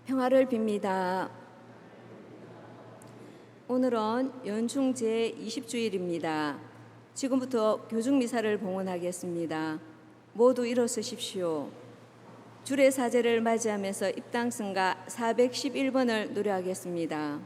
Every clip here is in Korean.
평화를 빕니다. 오늘은 연중 제20주일입니다. 지금부터 교중미사를 봉헌하겠습니다. 모두 일어서십시오. 주례 사제를 맞이하면서 입당승가 411번을 노래하겠습니다.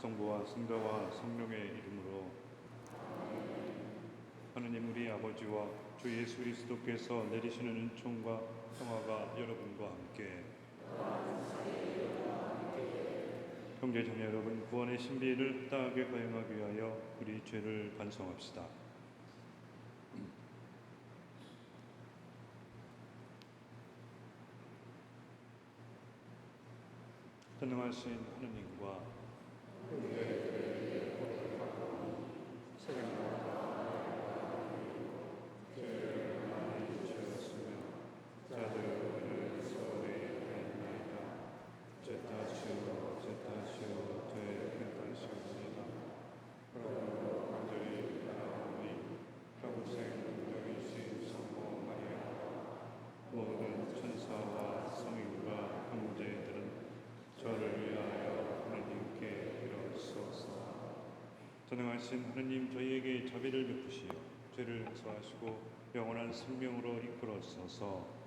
성부와 성자와 성령의 이름으로. 하느님 우리 아버지와 주 예수 그리스도께서 내리시는 은총과 평화가 여러분과 함께. 형제 자매 여러분, 구원의 신비를 합당하게 거행하기 위하여 우리 죄를 반성합시다. 전능하신 하느님과 모든 천사와 성인과 형제들은 저를 위하여 하나님께 이르소서. 전능하신 하느님, 저희에게 자비를 베푸시어 죄를 용서하시고 영원한 생명으로 이끌어서서.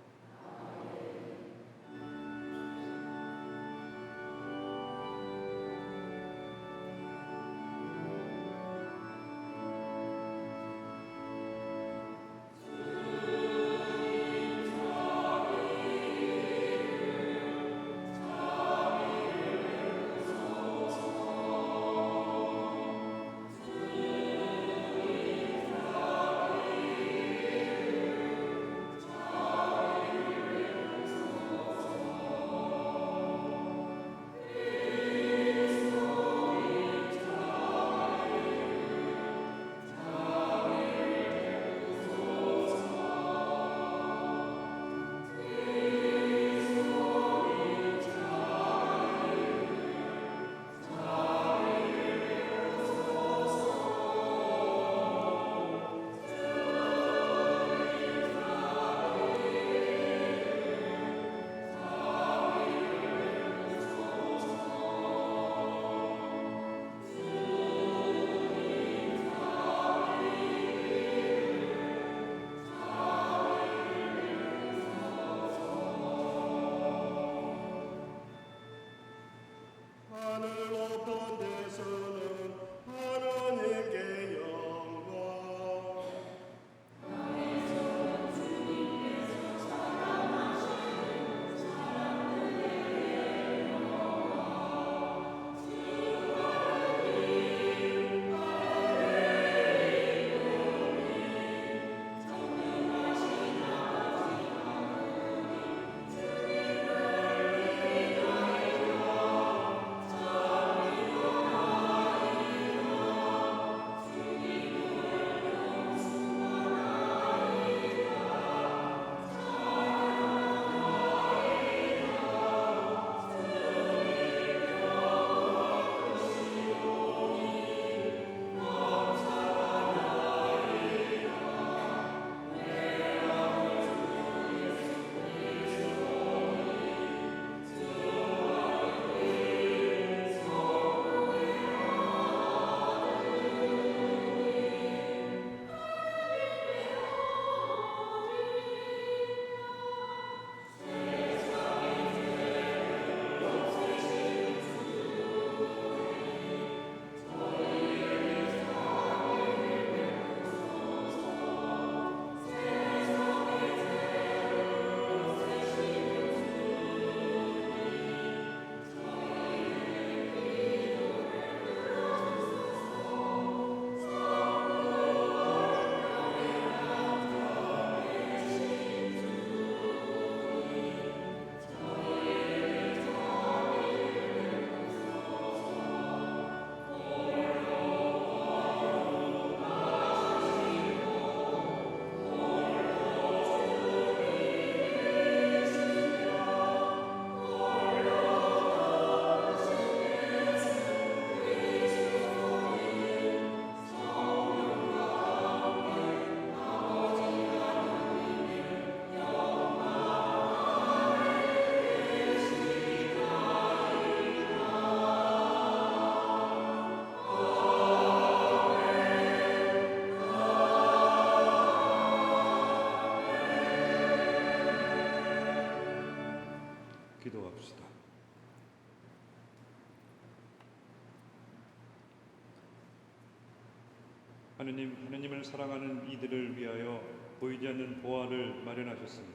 하느님을 사랑하는 이들을 위하여 보이지 않는 보화를 마련하셨으니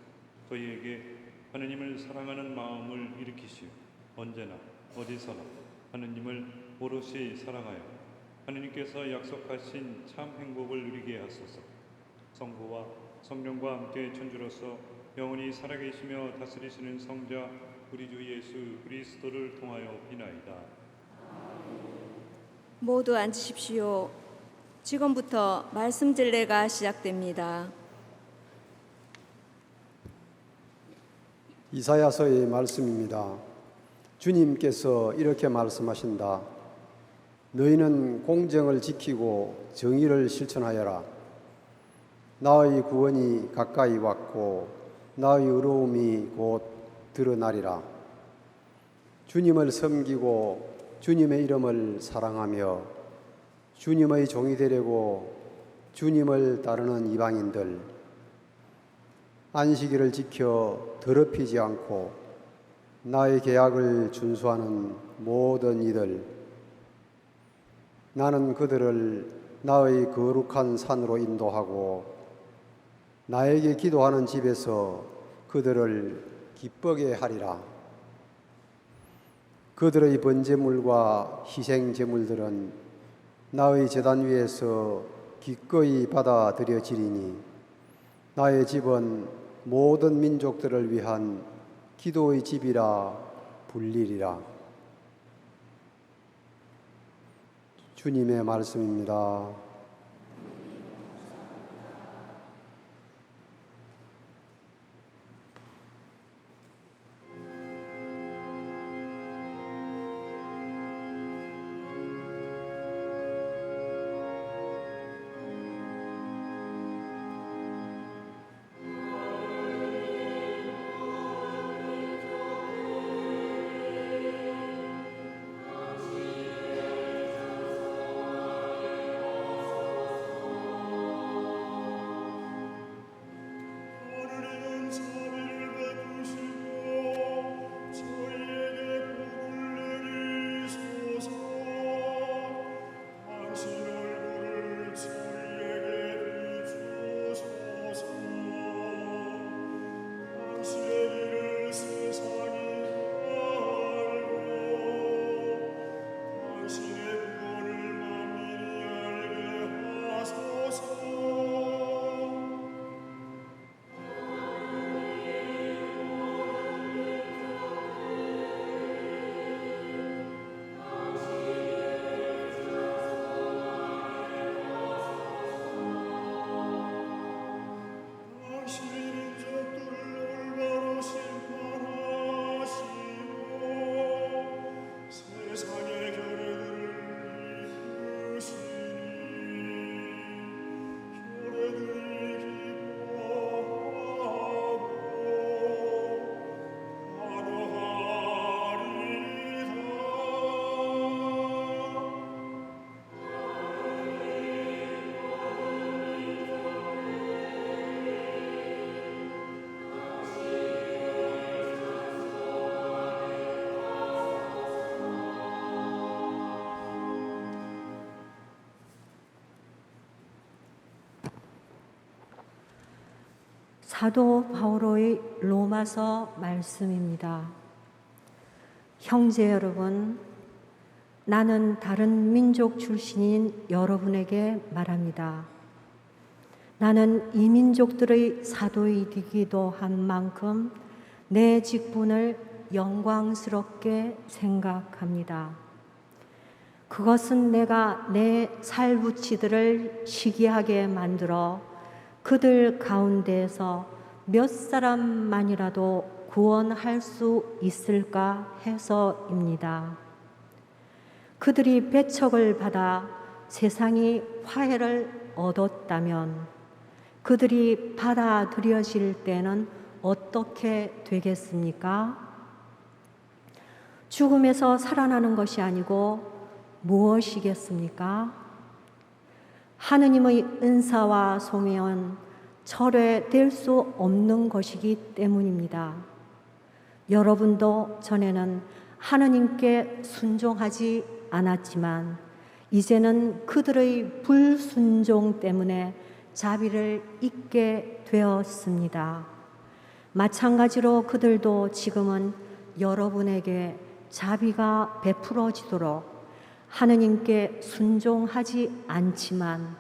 저희에게 하느님을 사랑하는 마음을 일으키시오. 언제나 어디서나 하느님을 오롯이 사랑하여 하느님께서 약속하신 참 행복을 누리게 하소서. 성부와 성령과 함께 천주로서 영원히 살아계시며 다스리시는 성자 우리 주 예수 그리스도를 통하여 비나이다. 모두 앉으십시오. 지금부터 말씀 진례가 시작됩니다. 이사야서의 말씀입니다. 주님께서 이렇게 말씀하신다. 너희는 공정을 지키고 정의를 실천하여라. 나의 구원이 가까이 왔고 나의 의로움이 곧 드러나리라. 주님을 섬기고 주님의 이름을 사랑하며 주님의 종이 되려고 주님을 따르는 이방인들, 안식일을 지켜 더럽히지 않고 나의 계약을 준수하는 모든 이들, 나는 그들을 나의 거룩한 산으로 인도하고 나에게 기도하는 집에서 그들을 기쁘게 하리라. 그들의 번제물과 희생제물들은 나의 제단 위에서 기꺼이 받아들여지리니 나의 집은 모든 민족들을 위한 기도의 집이라 불리리라. 주님의 말씀입니다. 사도 바오로의 로마서 말씀입니다. 형제 여러분, 나는 다른 민족 출신인 여러분에게 말합니다. 나는 이 민족들의 사도이기도 한 만큼 내 직분을 영광스럽게 생각합니다. 그것은 내가 내 살부치들을 시기하게 만들어 그들 가운데에서 몇 사람만이라도 구원할 수 있을까 해서입니다. 그들이 배척을 받아 세상이 화해를 얻었다면 그들이 받아들여질 때는 어떻게 되겠습니까? 죽음에서 살아나는 것이 아니고 무엇이겠습니까? 하느님의 은사와 소명은 철회될 수 없는 것이기 때문입니다. 여러분도 전에는 하느님께 순종하지 않았지만 이제는 그들의 불순종 때문에 자비를 잊게 되었습니다. 마찬가지로 그들도 지금은 여러분에게 자비가 베풀어지도록 하느님께 순종하지 않지만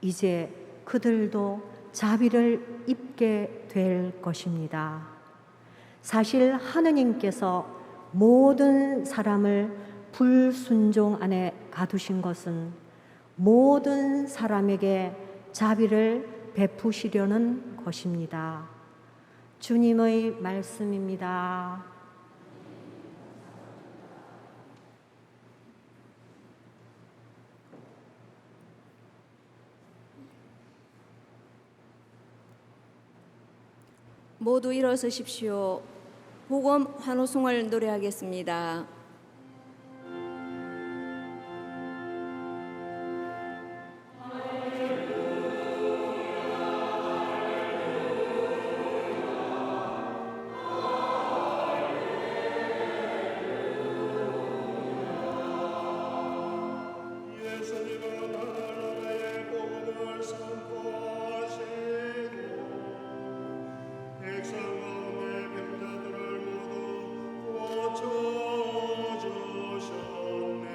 이제 그들도 자비를 입게 될 것입니다. 사실 하느님께서 모든 사람을 불순종 안에 가두신 것은 모든 사람에게 자비를 베푸시려는 것입니다. 주님의 말씀입니다. 모두 일어서십시오. 복음 환호성을 노래하겠습니다. 예수님은 하나님의 복음을 선포하시고 백성 가운데 병자들을 모두 고쳐주셨네.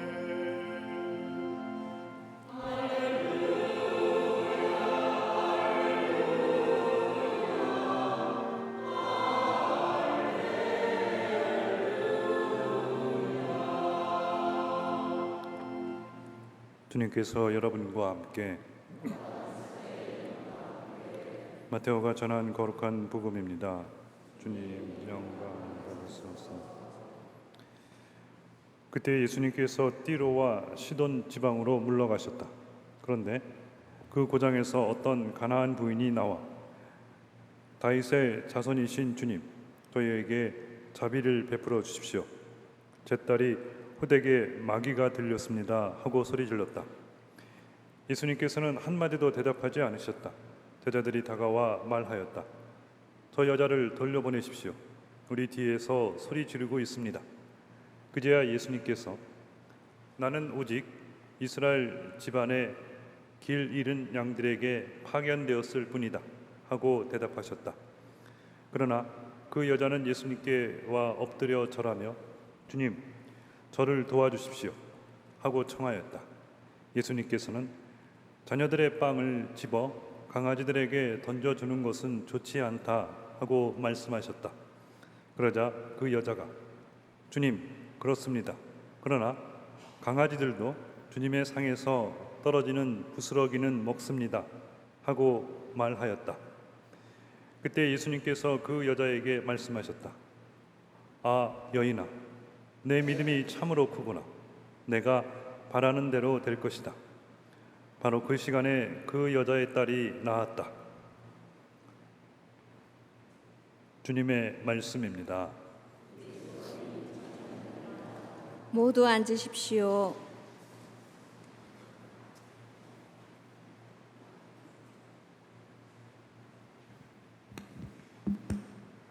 주님께서 여러분과 함께 마테오가 전한 거룩한 복음입니다. 주님 영광 받으소서. 그때 예수님께서 띠로와 시돈 지방으로 물러가셨다. 그런데 그 고장에서 어떤 가나안 부인이 나와 다윗의 자손이신 주님, 저희에게 자비를 베풀어 주십시오. 제 딸이 호되게 마귀가 들렸습니다 하고 소리질렀다. 예수님께서는 한마디도 대답하지 않으셨다. 제자들이 다가와 말하였다. 저 여자를 돌려보내십시오. 우리 뒤에서 소리 지르고 있습니다. 그제야 예수님께서 나는 오직 이스라엘 집안의 길 잃은 양들에게 파견되었을 뿐이다 하고 대답하셨다. 그러나 그 여자는 예수님께 와 엎드려 절하며 주님, 저를 도와주십시오 하고 청하였다. 예수님께서는 자녀들의 빵을 집어 강아지들에게 던져주는 것은 좋지 않다 하고 말씀하셨다. 그러자 그 여자가 주님, 그렇습니다. 그러나 강아지들도 주님의 상에서 떨어지는 부스러기는 먹습니다 하고 말하였다. 그때 예수님께서 그 여자에게 말씀하셨다. 아, 여인아, 내 믿음이 참으로 크구나. 내가 바라는 대로 될 것이다. 바로 그 시간에 그 여자의 딸이 나았다. 주님의 말씀입니다. 모두 앉으십시오.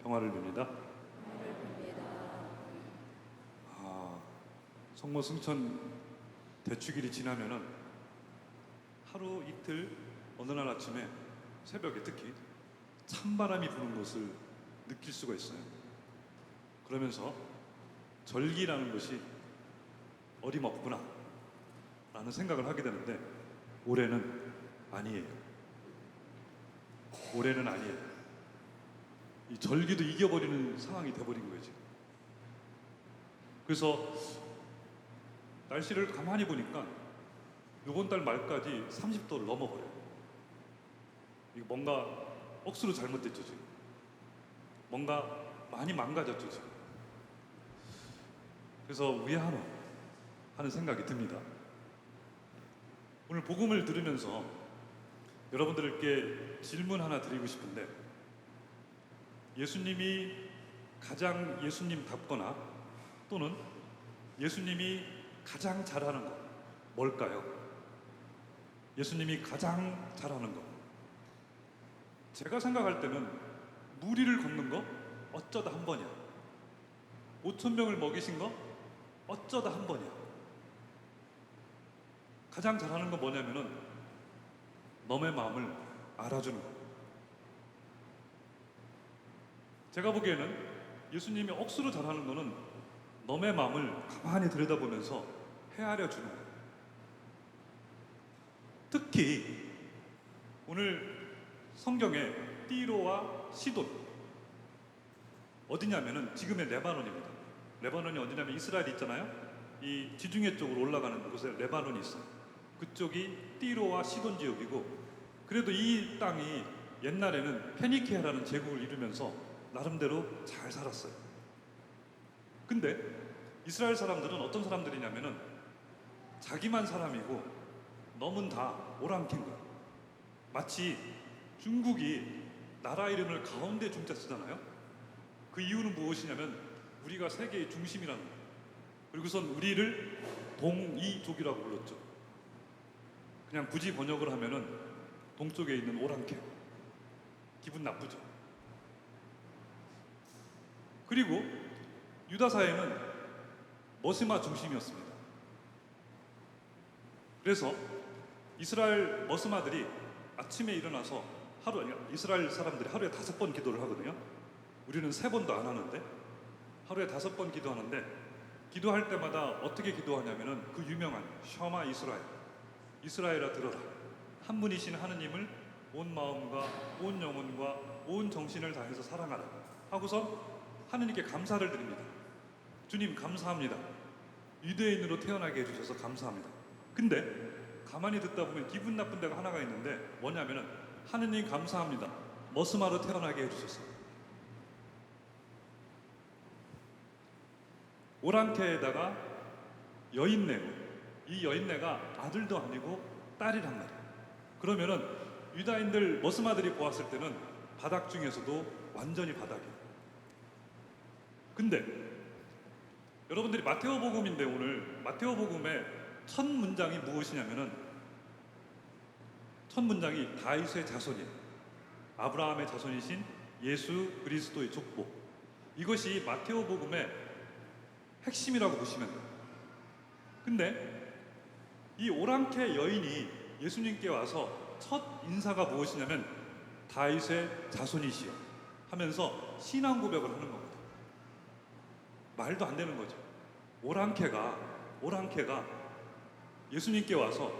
평화를 빕니다. 성모 승천 대축일이 지나면은 하루 이틀 어느 날 아침에 새벽에 특히 찬바람이 부는 것을 느낄 수가 있어요. 그러면서 절기라는 것이 어림없구나 라는 생각을 하게 되는데 올해는 아니에요. 올해는 아니에요. 이 절기도 이겨버리는 상황이 돼버린 거예요 지금. 그래서 날씨를 가만히 보니까 이번 달 말까지 30도를 넘어버려요. 이거 뭔가 억수로 잘못됐죠 지금. 뭔가 많이 망가졌죠 지금. 그래서 위하노 하는 생각이 듭니다. 오늘 복음을 들으면서 여러분들께 질문 하나 드리고 싶은데, 예수님이 가장 예수님답거나 또는 예수님이 가장 잘하는 것 뭘까요? 예수님이 가장 잘하는 것, 제가 생각할 때는 무리를 걷는 거 어쩌다 한 번이야. 5,000명을 먹이신 거 어쩌다 한 번이야. 가장 잘하는 건 뭐냐면은 너의 마음을 알아주는 거. 제가 보기에는 예수님이 억수로 잘하는 거는 너의 마음을 가만히 들여다보면서 헤아려 주는 거예요. 특히 오늘 성경에 띠로와 시돈 어디냐면은 지금의 레바논입니다. 레바논이 어디냐면 이스라엘 있잖아요. 이 지중해 쪽으로 올라가는 곳에 레바논이 있어요. 그쪽이 띠로와 시돈 지역이고, 그래도 이 땅이 옛날에는 페니키아라는 제국을 이루면서 나름대로 잘 살았어요. 근데 이스라엘 사람들은 어떤 사람들이냐면은 자기만 사람이고 넘은 다 오랑캐인 거야. 마치 중국이 나라 이름을 가운데 중자 쓰잖아요. 그 이유는 무엇이냐면 우리가 세계의 중심이라는 거예요. 그리고선 우리를 동이족이라고 불렀죠. 그냥 굳이 번역을 하면은 동쪽에 있는 오랑캐. 기분 나쁘죠. 그리고 유다 사회는 머스마 중심이었습니다. 그래서 이스라엘 머스마들이 아침에 일어나서 이스라엘 사람들이 하루에 5번 기도를 하거든요. 우리는 3번도 안 하는데 하루에 5번 기도하는데, 기도할 때마다 어떻게 기도하냐면은 그 유명한 셔마 이스라엘아 들어라, 한 분이신 하느님을 온 마음과 온 영혼과 온 정신을 다해서 사랑하라 하고선 하느님께 감사를 드립니다. 주님 감사합니다. 유대인으로 태어나게 해주셔서 감사합니다. 근데 가만히 듣다 보면 기분 나쁜 데가 하나가 있는데 뭐냐면은 하느님 감사합니다. 머스마로 태어나게 해주셔서. 오랑캐에다가 여인네고, 이 여인네가 아들도 아니고 딸이란 말이에요. 그러면은 유다인들 머스마들이 보았을 때는 바닥 중에서도 완전히 바닥이에요. 근데 여러분들이 마테오복음인데 오늘 마테오복음의 첫 문장이 무엇이냐면은 첫 문장이 다윗의 자손이에요. 아브라함의 자손이신 예수 그리스도의 족보. 이것이 마테오복음의 핵심이라고 보시면 돼요. 근데 이 오랑캐 여인이 예수님께 와서 첫 인사가 무엇이냐면 다윗의 자손이시여 하면서 신앙 고백을 하는 겁니다. 말도 안 되는 거죠. 오랑캐가 예수님께 와서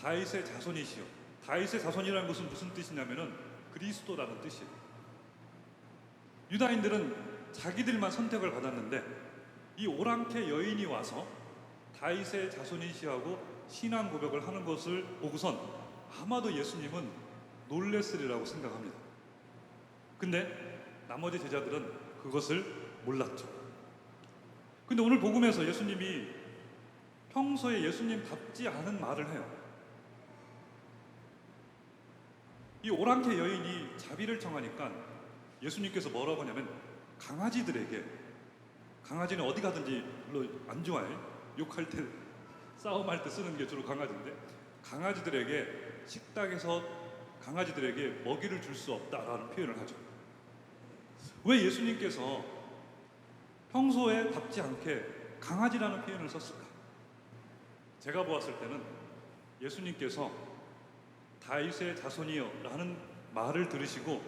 다윗의 자손이시여. 다윗의 자손이라는 것은 무슨 뜻이냐면은 그리스도라는 뜻이에요. 유다인들은 자기들만 선택을 받았는데 이 오랑캐 여인이 와서 다윗의 자손이시하고 신앙 고백을 하는 것을 보고선 아마도 예수님은 놀랬으리라고 생각합니다. 근데 나머지 제자들은 그것을 몰랐죠. 근데 오늘 복음에서 예수님이 평소에 예수님답지 않은 말을 해요. 이 오랑캐 여인이 자비를 청하니까 예수님께서 뭐라고 하냐면 강아지는 어디 가든지 물론 안 좋아해. 욕할 때, 싸움할 때 쓰는 게 주로 강아지인데, 강아지들에게 식탁에서 강아지들에게 먹이를 줄 수 없다라는 표현을 하죠. 왜 예수님께서 평소에 답지 않게 강아지라는 표현을 썼을까? 제가 보았을 때는 예수님께서 다윗의 자손이여 라는 말을 들으시고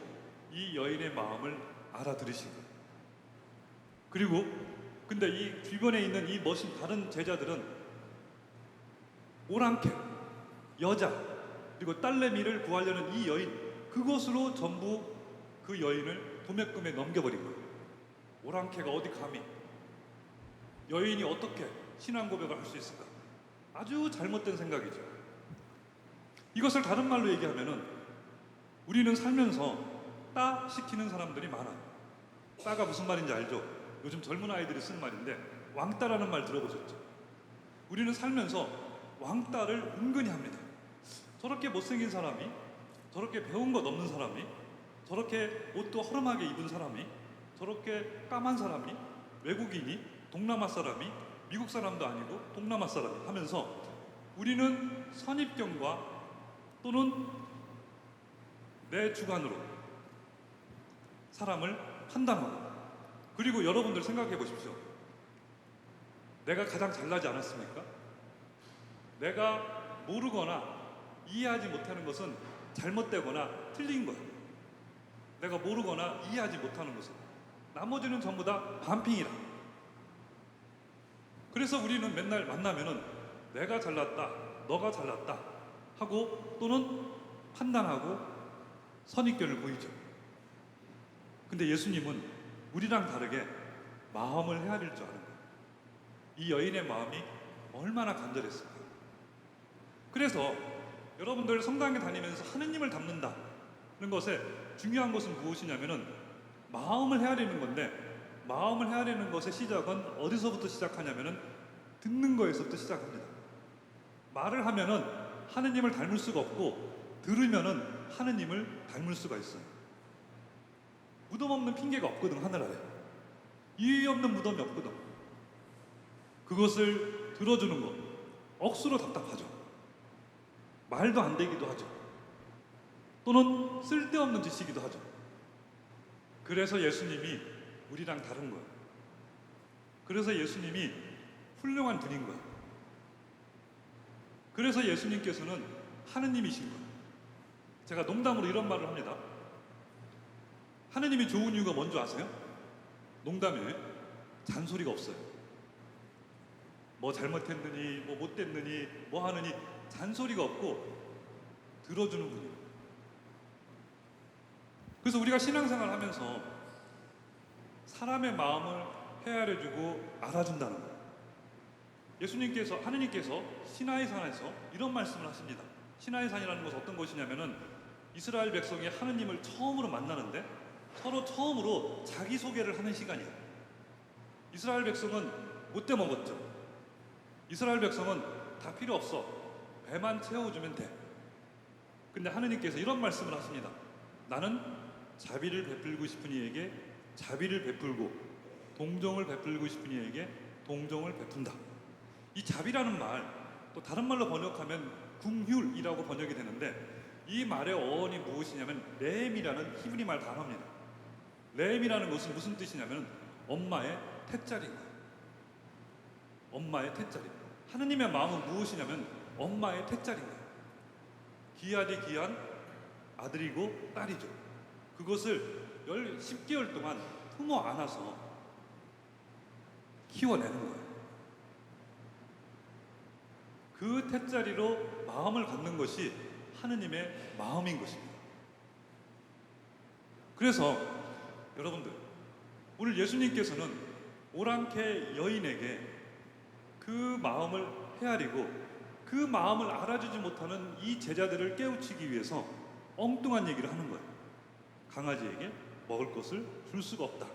이 여인의 마음을 알아들으시고, 그리고 근데 이 주변에 있는 이 다른 제자들은 오랑캐, 여자, 그리고 딸내미를 구하려는 이 여인, 그것으로 전부 그 여인을 도매금에 넘겨버린 거예요. 오랑캐가 어디 감히, 여인이 어떻게 신앙 고백을 할 수 있을까? 아주 잘못된 생각이죠. 이것을 다른 말로 얘기하면은 우리는 살면서 따 시키는 사람들이 많아요. 따가 무슨 말인지 알죠? 요즘 젊은 아이들이 쓰는 말인데 왕따라는 말 들어보셨죠? 우리는 살면서 왕따를 은근히 합니다. 저렇게 못생긴 사람이, 저렇게 배운 것 없는 사람이, 저렇게 옷도 허름하게 입은 사람이, 저렇게 까만 사람이, 외국인이, 동남아 사람이, 미국 사람도 아니고 동남아 사람이 하면서 우리는 선입견과 또는 내 주관으로 사람을 판단하고, 그리고 여러분들 생각해 보십시오. 내가 가장 잘나지 않았습니까? 내가 모르거나 이해하지 못하는 것은 잘못되거나 틀린 거야. 내가 모르거나 이해하지 못하는 것은. 나머지는 전부 다 반핑이라. 그래서 우리는 맨날 만나면은 내가 잘났다, 너가 잘났다 하고 또는 판단하고 선입견을 보이죠. 근데 예수님은 우리랑 다르게 마음을 헤아릴 줄 아는 거예요. 이 여인의 마음이 얼마나 간절했을까. 그래서 여러분들 성당에 다니면서 하느님을 닮는다는 것에 중요한 것은 무엇이냐면은 마음을 헤아리는 건데, 마음을 헤아리는 것의 시작은 어디서부터 시작하냐면은 듣는 거에서부터 시작합니다. 말을 하면은 하느님을 닮을 수가 없고 들으면은 하느님을 닮을 수가 있어요. 무덤 없는 핑계가 없거든. 하늘 아래 이유 없는 무덤이 없거든. 그것을 들어주는 것 억수로 답답하죠. 말도 안 되기도 하죠. 또는 쓸데없는 지식이기도 하죠. 그래서 예수님이 우리랑 다른 거예요. 그래서 예수님이 훌륭한 분인 거예요. 그래서 예수님께서는 하느님이신 거예요. 제가 농담으로 이런 말을 합니다. 하느님이 좋은 이유가 뭔지 아세요? 농담에 잔소리가 없어요. 뭐 잘못했느니 뭐 못됐느니 뭐 하느니 잔소리가 없고 들어주는 분이에요. 그래서 우리가 신앙생활을 하면서 사람의 마음을 헤아려주고 알아준다는 거예요. 예수님께서, 하느님께서 시나이 산에서 이런 말씀을 하십니다. 시나이 산이라는 것은 어떤 곳이냐면은 이스라엘 백성이 하느님을 처음으로 만나는데 서로 처음으로 자기소개를 하는 시간이에요. 이스라엘 백성은 못돼 먹었죠. 이스라엘 백성은 다 필요 없어. 배만 채워주면 돼. 근데 하느님께서 이런 말씀을 하십니다. 나는 자비를 베풀고 싶은 이에게 자비를 베풀고 동정을 베풀고 싶은 이에게 동정을 베푼다. 이 자비라는 말, 또 다른 말로 번역하면 궁휼이라고 번역이 되는데 이 말의 어원이 무엇이냐면 레헴이라는 히브리 말 단어입니다. 레헴이라는 것은 무슨 뜻이냐면 엄마의 태자리인 거예요. 엄마의 태자리. 하느님의 마음은 무엇이냐면 엄마의 태자리인 거예요. 귀하디 귀한 아들이고 딸이죠. 그것을 10개월 동안 품어 안아서 키워내는 거예요. 그 태자리로 마음을 갖는 것이 하느님의 마음인 것입니다. 그래서 여러분들, 오늘 예수님께서는 오랑캐 여인에게 그 마음을 헤아리고 그 마음을 알아주지 못하는 이 제자들을 깨우치기 위해서 엉뚱한 얘기를 하는 거예요. 강아지에게 먹을 것을 줄 수가 없다.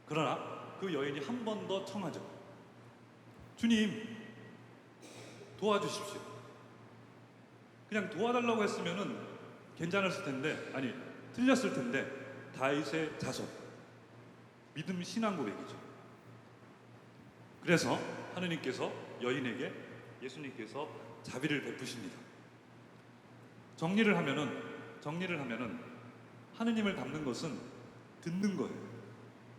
그러나 그 여인이 한 번 더 청하죠. 주님, 도와주십시오. 그냥 도와달라고 했으면은 괜찮았을 텐데, 아니 틀렸을 텐데, 다윗의 자손, 믿음 신앙 고백이죠. 그래서 하느님께서 여인에게 예수님께서 자비를 베푸십니다. 정리를 하면은 하느님을 닮는 것은 듣는 거예요.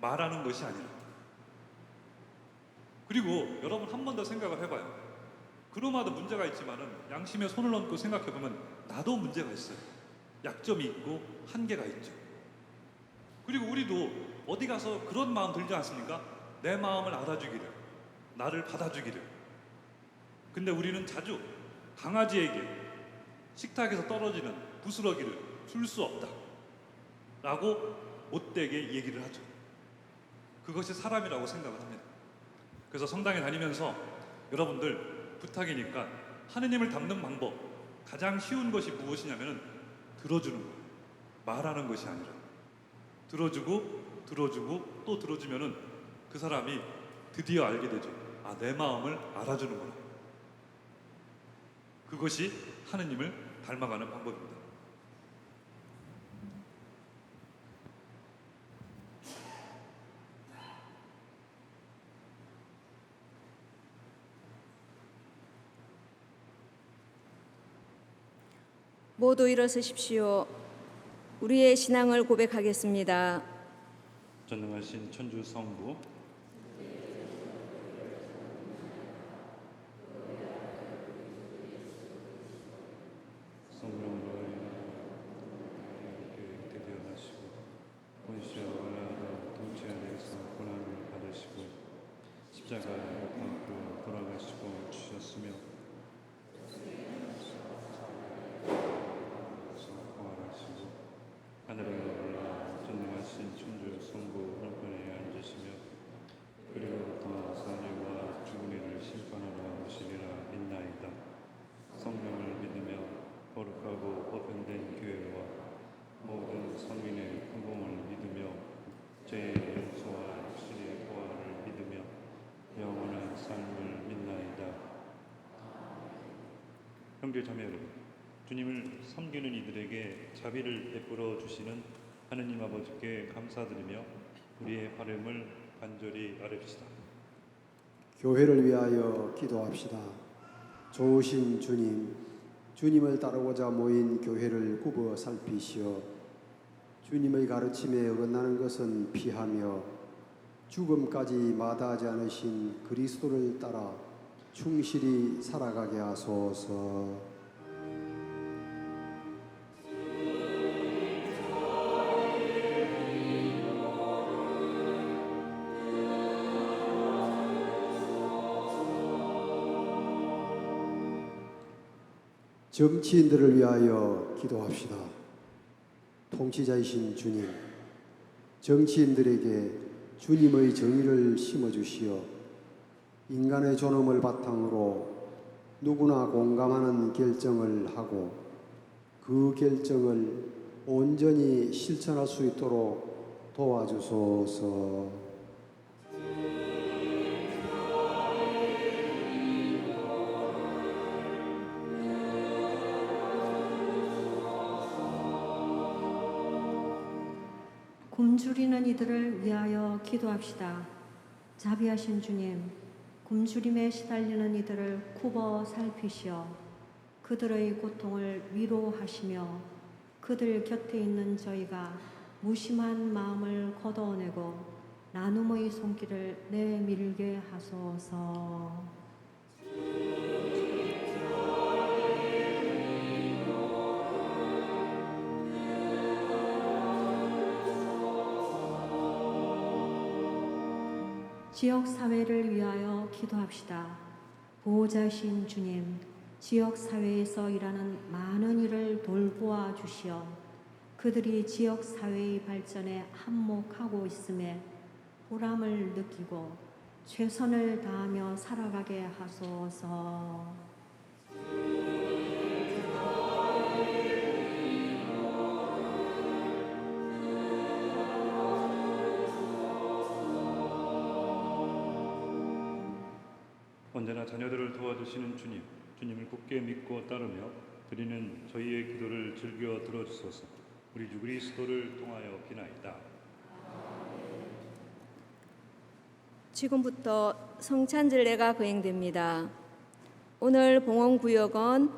말하는 것이 아니라. 그리고 여러분 한 번 더 생각을 해봐요. 그로마도 문제가 있지만은 양심에 손을 얹고 생각해보면 나도 문제가 있어요. 약점이 있고 한계가 있죠. 그리고 우리도 어디 가서 그런 마음 들지 않습니까? 내 마음을 알아주기를, 나를 받아주기를. 근데 우리는 자주 강아지에게 식탁에서 떨어지는 부스러기를 줄 수 없다 라고 못되게 얘기를 하죠. 그것이 사람이라고 생각을 합니다. 그래서 성당에 다니면서 여러분들 부탁이니까 하느님을 닮는 방법, 가장 쉬운 것이 무엇이냐면 들어주는 거예요. 말하는 것이 아니라 들어주고 또 들어주면은 그 사람이 드디어 알게 되죠. 아, 내 마음을 알아주는구나. 그것이 하느님을 닮아가는 방법입니다. 모두 일어서십시오. 우리의 신앙을 고백하겠습니다. 전능하신 천주 성부, 십자가를 받고 돌아가시고 주셨으며 부활하시고 하늘에 올라 전능하신 천주 성부 오른편에 앉으시며 그리고 또 사람과 죽은 이를 심판하러 오시리라 믿나이다. 성령을 믿으며 거룩하고 보편된 교회와 모든 성인의 공공을 믿으며 죄의 용서와 육신의 부활을 믿으며 영원한 삶을 믿나이다. 형제 자매 여러분, 주님을 섬기는 이들에게 자비를 베풀어 주시는 하느님 아버지께 감사드리며 우리의 바람을 간절히 아뢰시다. 교회를 위하여 기도합시다. 좋으신 주님, 주님을 따르고자 모인 교회를 굽어 살피시어 주님의 가르침에 어긋나는 것은 피하며 죽음까지 마다하지 않으신 그리스도를 따라 충실히 살아가게 하소서. 정치인들을 위하여 기도합시다. 통치자이신 주님, 정치인들에게 주님의 정의를 심어주시어 인간의 존엄을 바탕으로 누구나 공감하는 결정을 하고 그 결정을 온전히 실천할 수 있도록 도와주소서. 굶주리는 이들을 위하여 기도합시다. 자비하신 주님, 굶주림에 시달리는 이들을 굽어 살피시어 그들의 고통을 위로하시며 그들 곁에 있는 저희가 무심한 마음을 걷어내고 나눔의 손길을 내밀게 하소서. 지역 사회를 위하여 기도합시다. 보호자신 주님, 지역 사회에서 일하는 많은 일을 돌보아 주시어 그들이 지역 사회의 발전에 한몫하고 있음에 보람을 느끼고 최선을 다하며 살아가게 하소서. 언제나 자녀들을 도와주시는 주님, 주님을 굳게 믿고 따르며 드리는 저희의 기도를 즐겨 들어주소서. 우리 주 그리스도를 통하여 비나이다. 지금부터 성찬절례가 거행됩니다. 오늘 봉헌구역은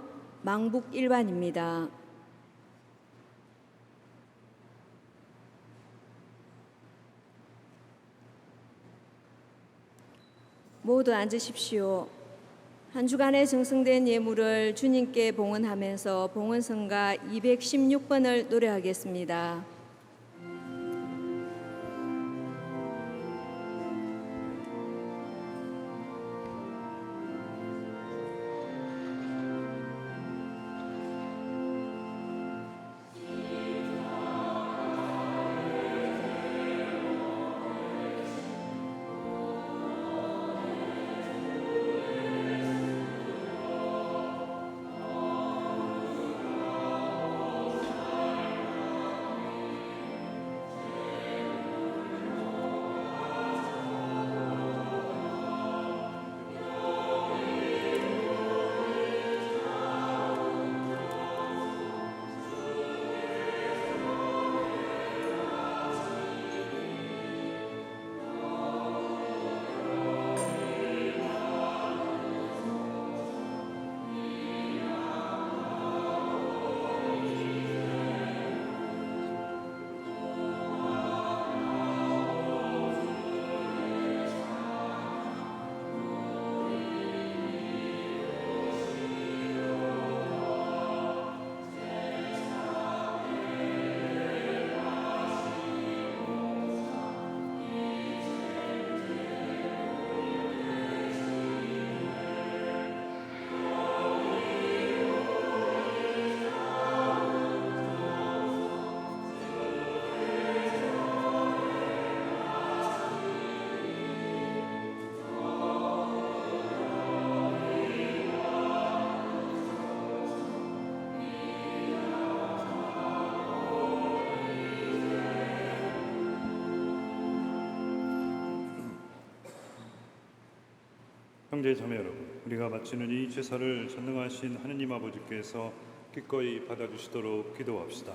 망북 일반입니다. 모두 앉으십시오. 한 주간에 정성된 예물을 주님께 봉헌하면서 봉헌성가 216번을 노래하겠습니다. 형제 자매 여러분, 우리가 바치는 이 제사를 전능하신 하느님 아버지께서 기꺼이 받아주시도록 기도합시다.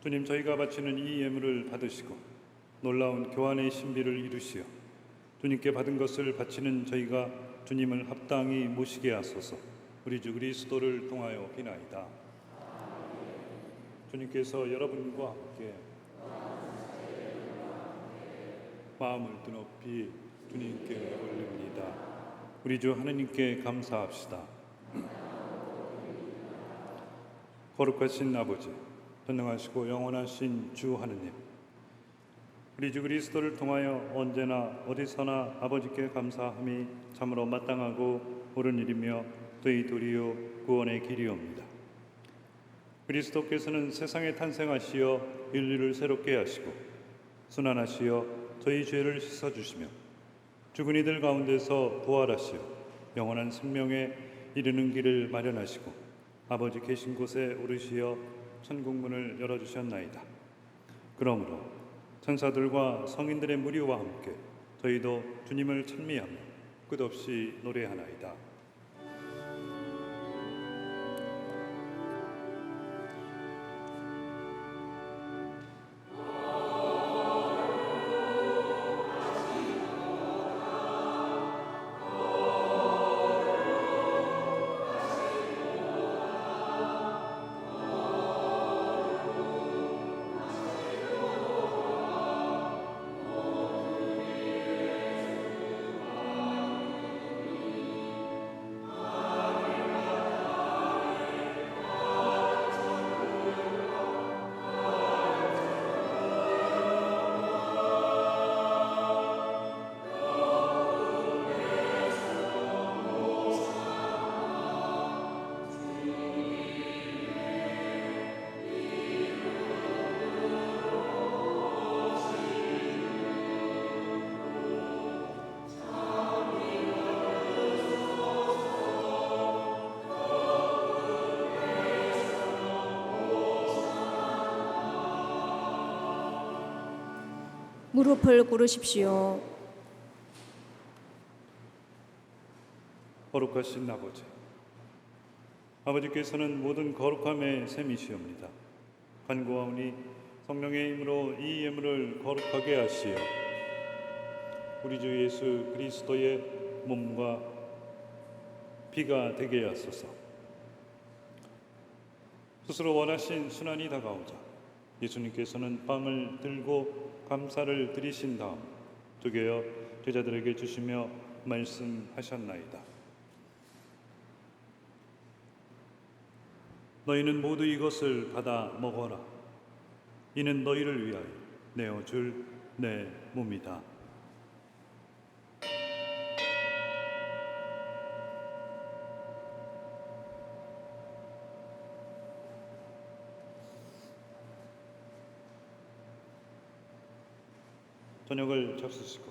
주님, 저희가 바치는 이 예물을 받으시고 놀라운 교환의 신비를 이루시어 주님께 받은 것을 바치는 저희가 주님을 합당히 모시게 하소서. 우리 주 그리스도를 통하여 비나이다. 주님께서 여러분과 함께 마음을 드높이 주님께 올립니다. 우리 주 하느님께 감사합시다. 거룩하신 아버지, 전능하시고 영원하신 주 하느님, 우리 주 그리스도를 통하여 언제나 어디서나 아버지께 감사함이 참으로 마땅하고 옳은 일이며 저희 도리요 구원의 길이옵니다. 그리스도께서는 세상에 탄생하시어 인류를 새롭게 하시고 순환하시어 저희 죄를 씻어주시며 죽은 이들 가운데서 부활하시어 영원한 생명에 이르는 길을 마련하시고 아버지 계신 곳에 오르시어 천국문을 열어주셨나이다. 그러므로 천사들과 성인들의 무리와 함께 저희도 주님을 찬미하며 끝없이 노래하나이다. 무릎을 꿇으십시오. 거룩하신 아버지, 아버지께서는 모든 거룩함의 셈이시옵니다. 간구하오니 성령의 힘으로 이 예물을 거룩하게 하시어 우리 주 예수 그리스도의 몸과 피가 되게 하소서. 스스로 원하신 순환이 다가오자 예수님께서는 빵을 들고 감사를 드리신 다음 쪼개어 제자들에게 주시며 말씀하셨나이다. 너희는 모두 이것을 받아 먹어라. 이는 너희를 위하여 내어줄 내 몸이다. 저녁을 잡수시고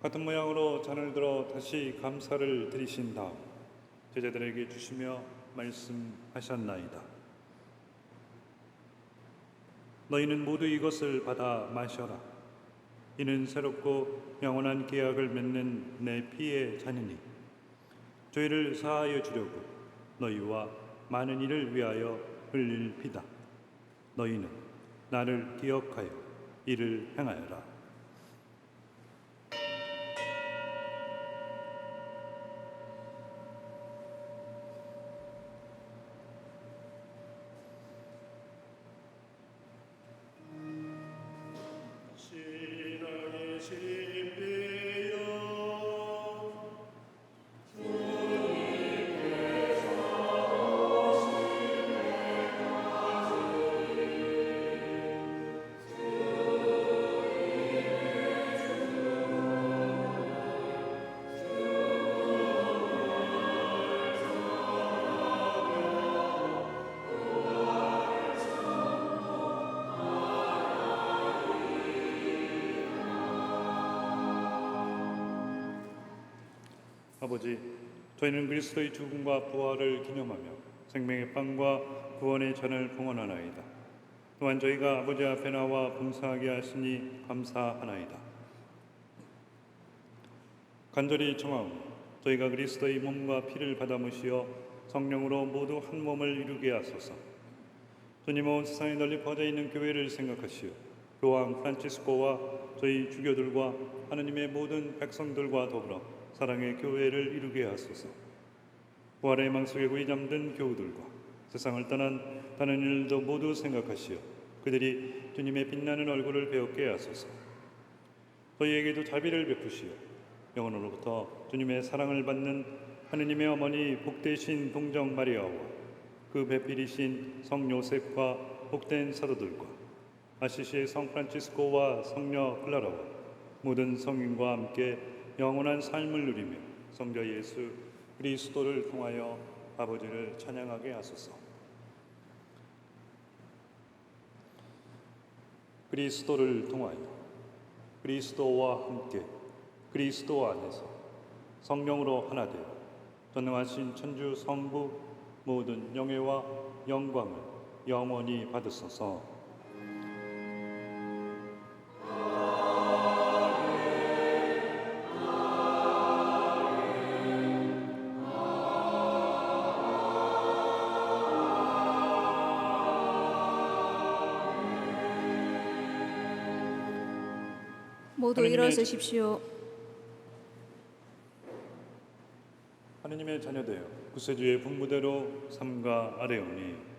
같은 모양으로 잔을 들어 다시 감사를 드리신 다음 제자들에게 주시며 말씀하셨나이다. 너희는 모두 이것을 받아 마셔라. 이는 새롭고 영원한 계약을 맺는 내 피의 잔이니 죄를 사하여 주려고 너희와 많은 이를 위하여 흘릴 피다. 너희는 나를 기억하여 이를 행하여라. 신앙의 신비여 주님께서 아버지, 저희는 그리스도의 죽음과 부활을 기념하며 생명의 빵과 구원의 잔을 봉헌하나이다. 또한 저희가 아버지 앞에 나와 봉사하게 하시니 감사하나이다. 간절히 청하오니 저희가 그리스도의 몸과 피를 받아무시어 성령으로 모두 한 몸을 이루게 하소서. 주님, 온 세상에 널리 퍼져 있는 교회를 생각하시어 교황 프란치스코와 저희 주교들과 하느님의 모든 백성들과 더불어 사랑의 교회를 이루게 하소서. 부활의 망 속에 고이 잠든 교우들과 세상을 떠난 다른 일도 모두 생각하시어 그들이 주님의 빛나는 얼굴을 배웠게 하소서. 저희에게도 자비를 베푸시어 영원으로부터 주님의 사랑을 받는 하느님의 어머니 복되신 동정 마리아와 그 배필이신 성 요셉과 복된 사도들과 아시시의 성 프란치스코와 성녀 클라라와 모든 성인과 함께 영원한 삶을 누리며 성자 예수 그리스도를 통하여 아버지를 찬양하게 하소서. 그리스도를 통하여 그리스도와 함께 그리스도 안에서 성령으로 하나 되어 전능하신 천주 성부 모든 영예와 영광을 영원히 받으소서. 모두 하느님의 일어서십시오. 하느님의 자녀되어 구세주의 분부대로 삼가 아뢰오니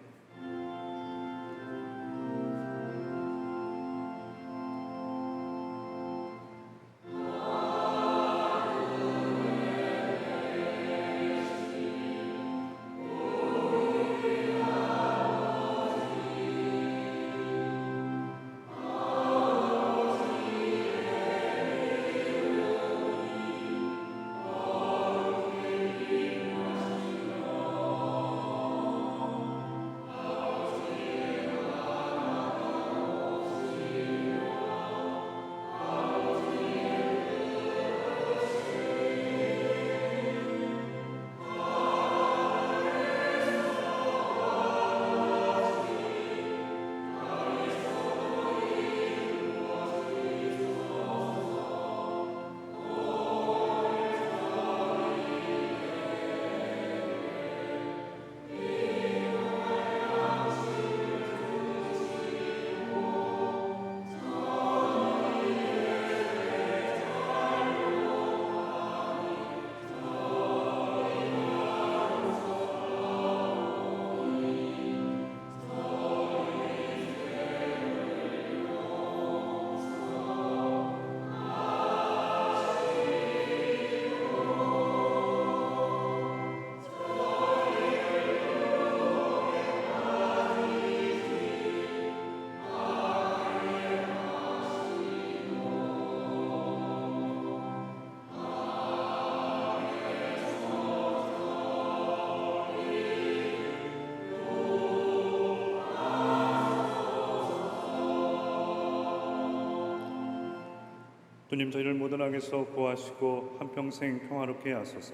주님, 저희를 모든 악에서 구하시고 한평생 평화롭게 하소서.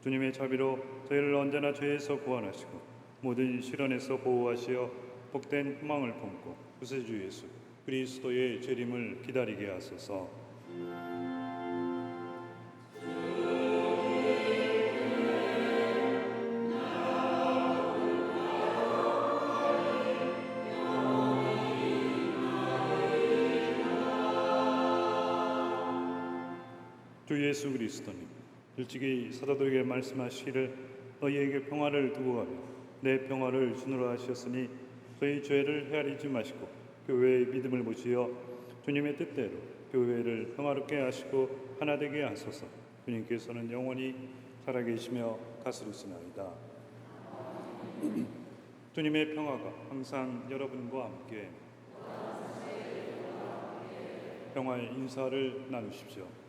주님의 자비로 저희를 언제나 죄에서 구원하시고 모든 시련에서 보호하시어 복된 희망을 품고 구세주 예수 그리스도의 재림을 기다리게 하소서. 주 예수 그리스도님, 일찍이 사도들에게 말씀하시기를 너희에게 평화를 두고 가며 내 평화를 주노라 하셨으니 저희 죄를 헤아리지 마시고 교회의 믿음을 보시어 주님의 뜻대로 교회를 평화롭게 하시고 하나 되게 하소서. 주님께서는 영원히 살아계시며 다스리시나이다. 주님의 평화가 항상 여러분과 함께 평화의 인사를 나누십시오.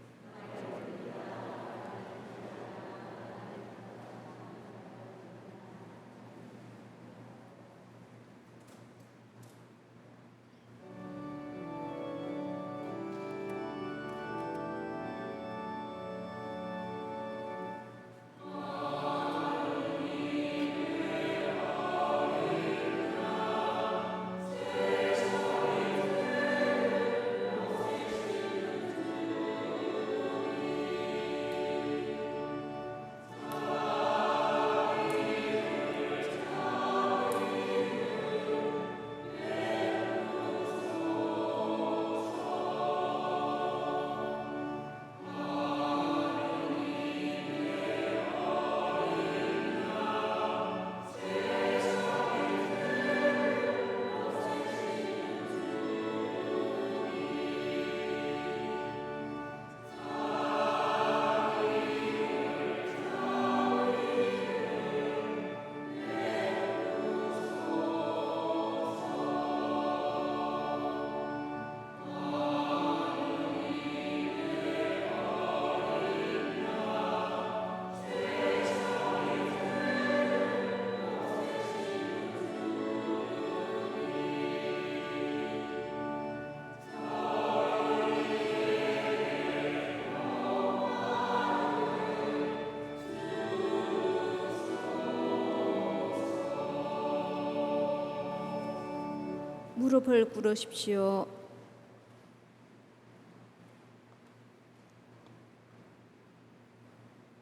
무릎을 꿇으십시오.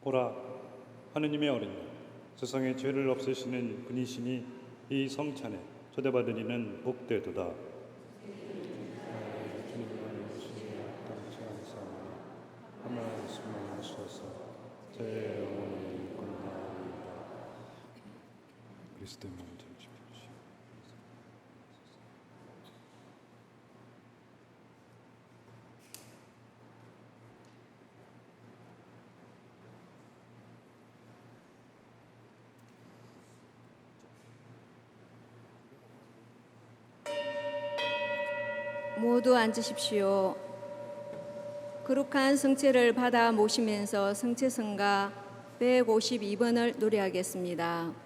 보라, 하느님의 어린이, 세상의 죄를 없애시는 분이시니 이 성찬에 초대받은 이는 복되도다. 그리스도의 몸을 전주십시오. 모두 앉으십시오. 거룩한 성체를 받아 모시면서 성체성가 152번을 노래하겠습니다.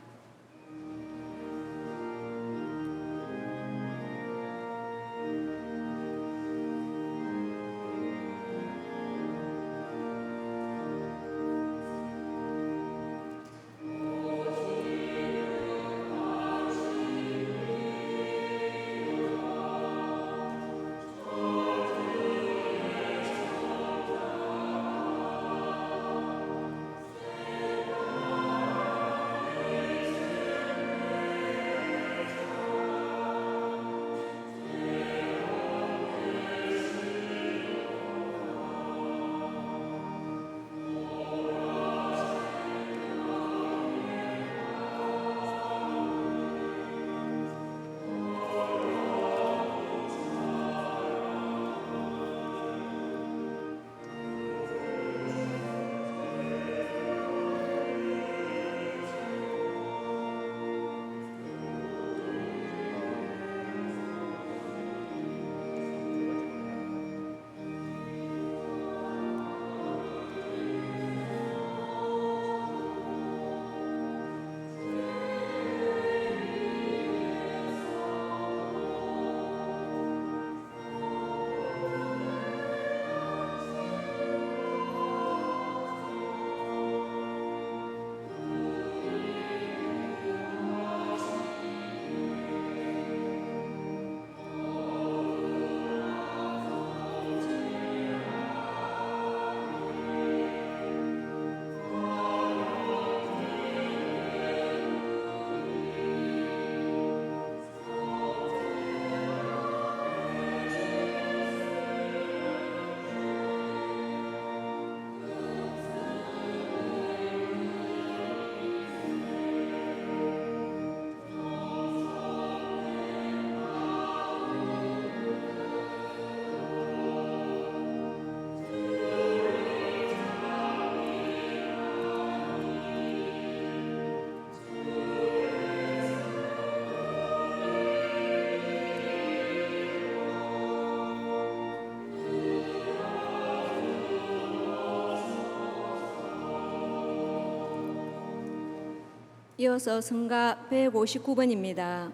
이어서 성가 159번입니다.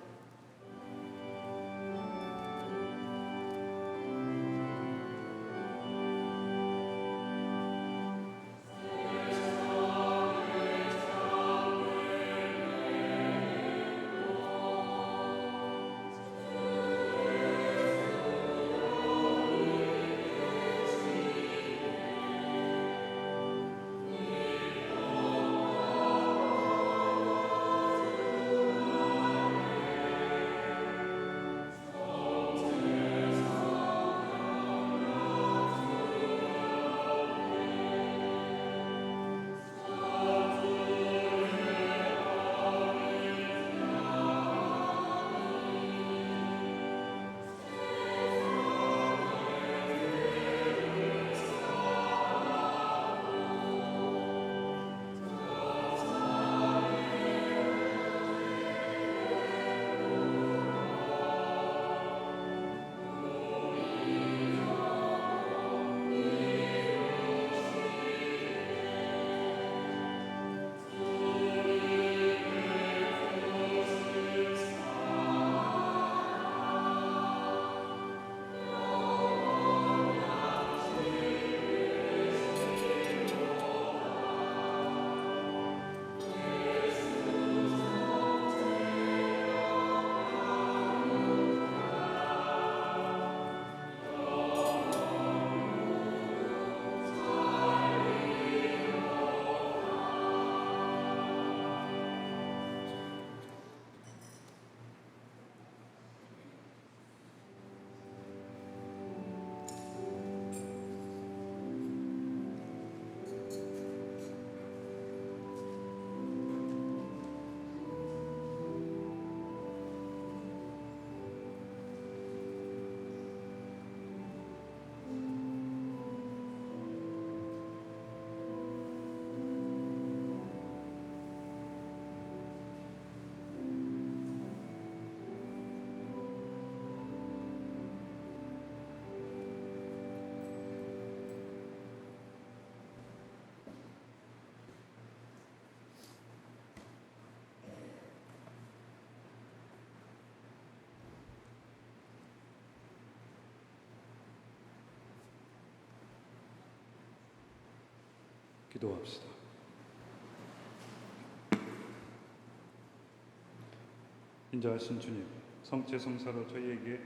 기도합시다. 인자하신 주님, 성체 성사로 저희에게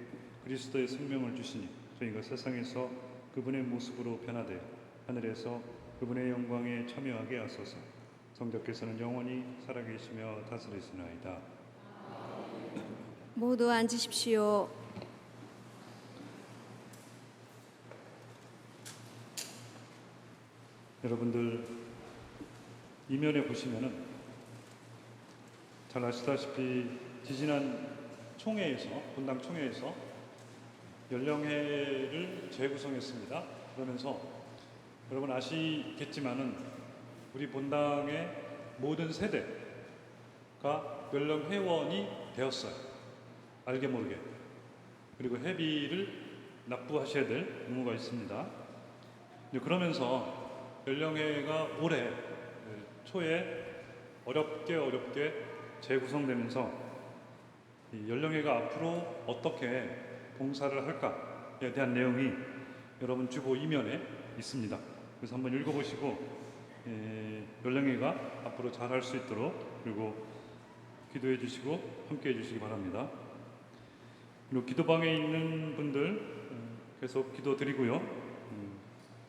그리스도의 생명을 주시니 저희가 세상에서 그분의 모습으로 변화되어 하늘에서 그분의 영광에 참여하게 하소서. 성자께서는 영원히 살아계시며 다스리시나이다. 모두 앉으십시오. 여러분들 이면에 보시면은 잘 아시다시피 지지난 총회에서 본당 총회에서 연령회를 재구성했습니다. 그러면서 여러분 아시겠지만은 우리 본당의 모든 세대가 연령회원이 되었어요. 알게 모르게. 그리고 회비를 납부하셔야 될 의무가 있습니다. 그러면서 연령회가 올해 초에 어렵게 재구성되면서 이 연령회가 앞으로 어떻게 봉사를 할까에 대한 내용이 여러분 주보 이면에 있습니다. 그래서 한번 읽어보시고 연령회가 앞으로 잘할 수 있도록 그리고 기도해 주시고 함께 해 주시기 바랍니다. 그리고 기도방에 있는 분들 계속 기도 드리고요.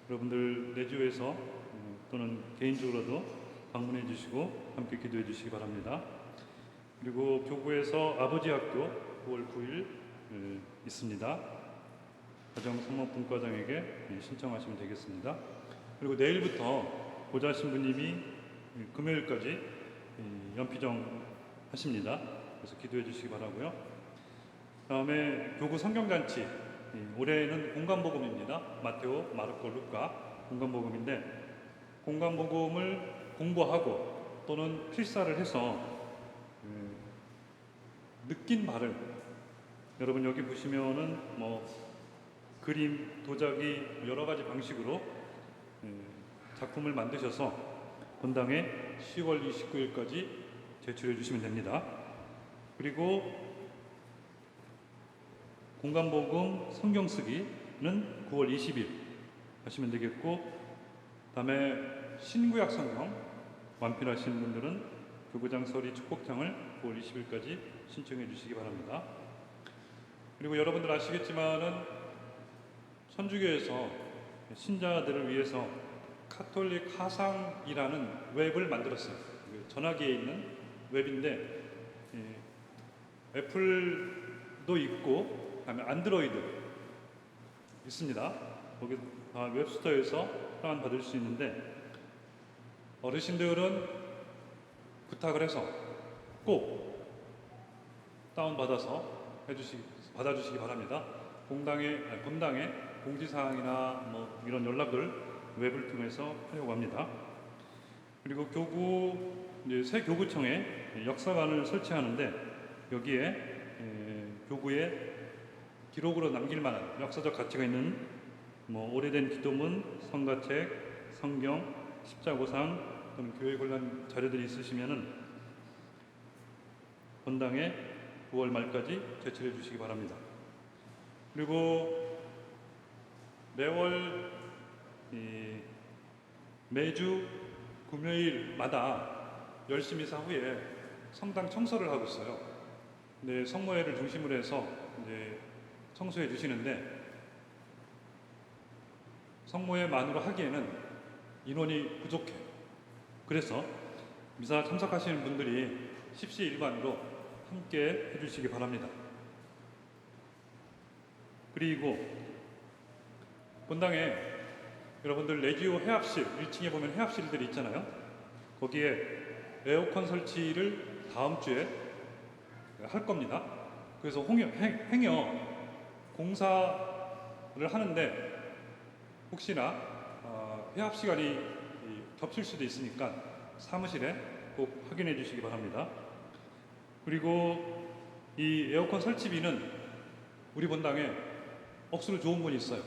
여러분들 내주에서 또는 개인적으로도 방문해 주시고 함께 기도해 주시기 바랍니다. 그리고 교구에서 아버지 학교 9월 9일 있습니다. 가정성모분과장에게 신청하시면 되겠습니다. 그리고 내일부터 보좌 신부님이 금요일까지 연피정 하십니다. 그래서 기도해 주시기 바라고요. 다음에 교구 성경잔치, 올해는 공간복음입니다. 마테오, 마르코, 루카 공간복음인데 공간복음을 공부하고 또는 필사를 해서 느낀 바를 여러분 여기 보시면은 뭐 그림, 도자기 여러 가지 방식으로 작품을 만드셔서 본당에 10월 29일까지 제출해 주시면 됩니다. 그리고 공간복음 성경 쓰기는 9월 20일 하시면 되겠고, 다음에 신구약 성경 완필하신 분들은 교구장 서리 축복장을 9월 20일까지 신청해 주시기 바랍니다. 그리고 여러분들 아시겠지만은 천주교에서 신자들을 위해서 카톨릭 화상이라는 웹을 만들었어요. 전화기에 있는 웹인데 애플도 있고 그다음에 안드로이드 있습니다. 거기 웹스토어에서 다운받을 수 있는데 어르신들은 부탁을 해서 꼭 다운받아서 받아주시기 바랍니다. 본당에 공지사항이나 뭐 이런 연락을 웹을 통해서 하려고 합니다. 그리고 새 교구청에 역사관을 설치하는데 여기에 교구에 기록으로 남길 만한 역사적 가치가 있는 뭐 오래된 기도문, 성가책, 성경, 십자고상 또는 교회 관련 자료들이 있으시면은 본당에 9월 말까지 제출해 주시기 바랍니다. 그리고 매주 금요일마다 열심히사 후에 성당 청소를 하고 있어요. 근데 성모회를 중심으로 해서 이제 청소해 주시는데 성모회만으로 하기에는 인원이 부족해. 그래서 미사 참석하시는 분들이 십시일반으로 함께 해주시기 바랍니다. 그리고 본당에 여러분들 레지오 해합실 1층에 보면 해합실들이 있잖아요. 거기에 에어컨 설치를 다음 주에 할 겁니다. 그래서 행여 공사를 하는데 혹시나 회합 시간이 겹칠 수도 있으니까 사무실에 꼭 확인해 주시기 바랍니다. 그리고 이 에어컨 설치비는 우리 본당에 억수로 좋은 분이 있어요.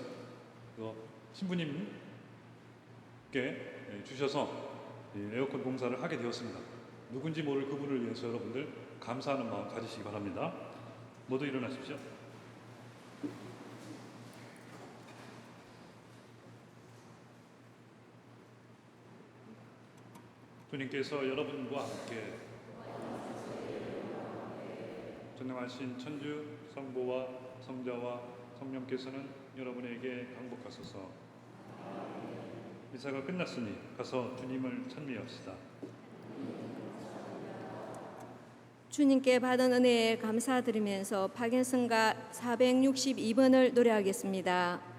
신부님께 주셔서 에어컨 공사를 하게 되었습니다. 누군지 모를 그분을 위해서 여러분들 감사하는 마음 가지시기 바랍니다. 모두 일어나십시오. 주님께서 여러분과 함께 전능하신 천주 성부와 성자와 성령께서는 여러분에게 강복하소서. 미사가 끝났으니 가서 주님을 찬미합시다. 주님께 받은 은혜에 감사드리면서 박연성가 462번을 노래하겠습니다.